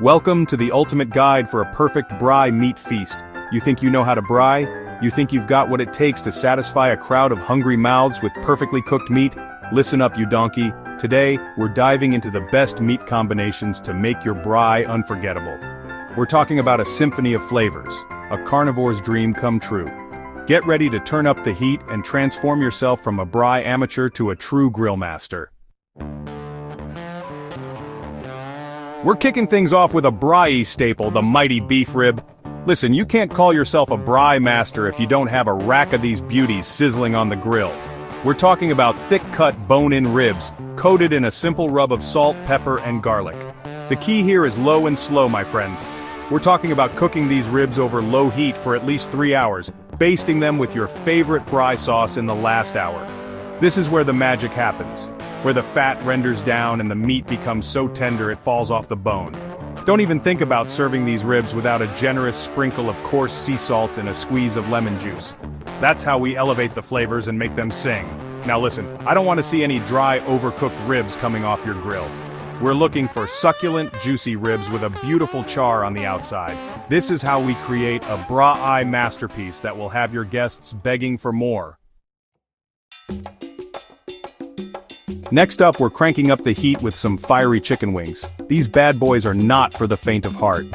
Welcome to the ultimate guide for a perfect braai meat feast. You think you know how to braai? You think you've got what it takes to satisfy a crowd of hungry mouths with perfectly cooked meat? Listen up, you donkey. Today, we're diving into the best meat combinations to make your braai unforgettable. We're talking about a symphony of flavors, a carnivore's dream come true. Get ready to turn up the heat and transform yourself from a braai amateur to a true grill master. We're kicking things off with a braai staple, the mighty beef rib. Listen, you can't call yourself a braai master if you don't have a rack of these beauties sizzling on the grill. We're talking about thick-cut bone-in ribs, coated in a simple rub of salt, pepper, and garlic. The key here is low and slow, my friends. We're talking about cooking these ribs over low heat for at least 3 hours, basting them with your favorite braai sauce in the last hour. This is where the magic happens, where the fat renders down and the meat becomes so tender it falls off the bone. Don't even think about serving these ribs without a generous sprinkle of coarse sea salt and a squeeze of lemon juice. That's how we elevate the flavors and make them sing. Now listen, I don't want to see any dry, overcooked ribs coming off your grill. We're looking for succulent, juicy ribs with a beautiful char on the outside. This is how we create a braai masterpiece that will have your guests begging for more. Next up, we're cranking up the heat with some fiery chicken wings. These bad boys are not for the faint of heart.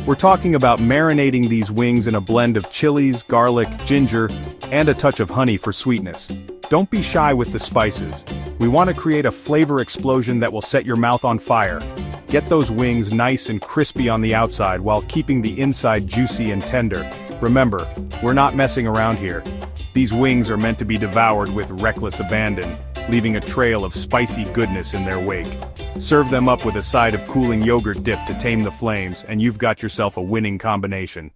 We're talking about marinating these wings in a blend of chilies, garlic, ginger, and a touch of honey for sweetness. Don't be shy with the spices. We want to create a flavor explosion that will set your mouth on fire. Get those wings nice and crispy on the outside while keeping the inside juicy and tender. Remember, we're not messing around here. These wings are meant to be devoured with reckless abandon, leaving a trail of spicy goodness in their wake. Serve them up with a side of cooling yogurt dip to tame the flames, and you've got yourself a winning combination.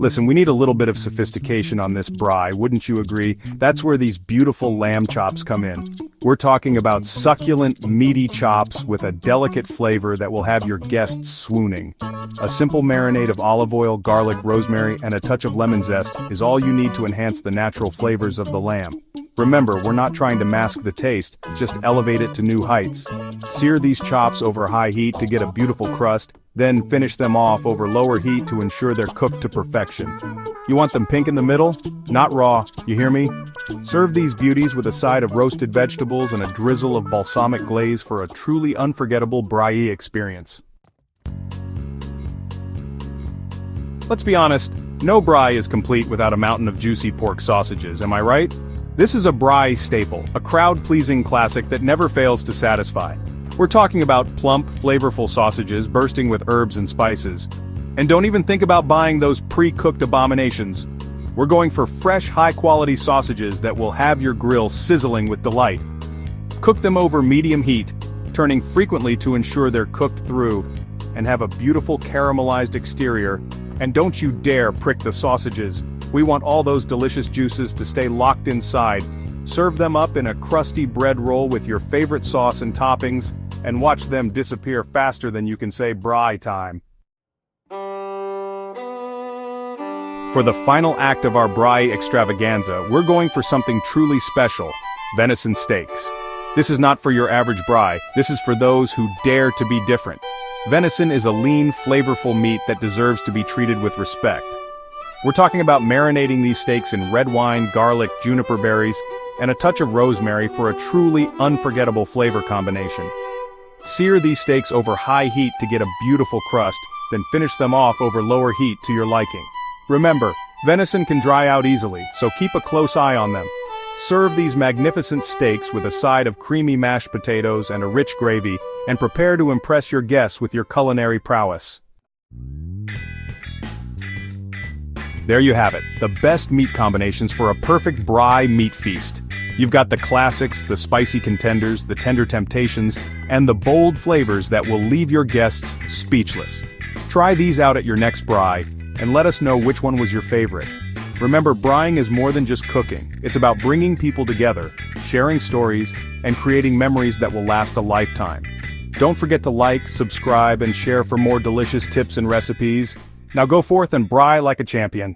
Listen, we need a little bit of sophistication on this braai, wouldn't you agree? That's where these beautiful lamb chops come in. We're talking about succulent, meaty chops with a delicate flavor that will have your guests swooning. A simple marinade of olive oil, garlic, rosemary, and a touch of lemon zest is all you need to enhance the natural flavors of the lamb. Remember, we're not trying to mask the taste, just elevate it to new heights. Sear these chops over high heat to get a beautiful crust, then finish them off over lower heat to ensure they're cooked to perfection. You want them pink in the middle? Not raw, you hear me? Serve these beauties with a side of roasted vegetables and a drizzle of balsamic glaze for a truly unforgettable braai experience. Let's be honest, no braai is complete without a mountain of juicy pork sausages, am I right? This is a braai staple, a crowd-pleasing classic that never fails to satisfy. We're talking about plump, flavorful sausages bursting with herbs and spices. And don't even think about buying those pre-cooked abominations. We're going for fresh, high-quality sausages that will have your grill sizzling with delight. Cook them over medium heat, turning frequently to ensure they're cooked through, and have a beautiful caramelized exterior. And don't you dare prick the sausages. We want all those delicious juices to stay locked inside. Serve them up in a crusty bread roll with your favorite sauce and toppings, and watch them disappear faster than you can say braai time. For the final act of our braai extravaganza, we're going for something truly special: venison steaks. This is not for your average braai, this is for those who dare to be different. Venison is a lean, flavorful meat that deserves to be treated with respect. We're talking about marinating these steaks in red wine, garlic, juniper berries, and a touch of rosemary for a truly unforgettable flavor combination. Sear these steaks over high heat to get a beautiful crust, then finish them off over lower heat to your liking. Remember, venison can dry out easily, so keep a close eye on them. Serve these magnificent steaks with a side of creamy mashed potatoes and a rich gravy, and prepare to impress your guests with your culinary prowess. There you have it, the best meat combinations for a perfect braai meat feast. You've got the classics, the spicy contenders, the tender temptations, and the bold flavors that will leave your guests speechless. Try these out at your next braai, and let us know which one was your favorite. Remember, braaiing is more than just cooking. It's about bringing people together, sharing stories, and creating memories that will last a lifetime. Don't forget to like, subscribe, and share for more delicious tips and recipes. Now go forth and braai like a champion.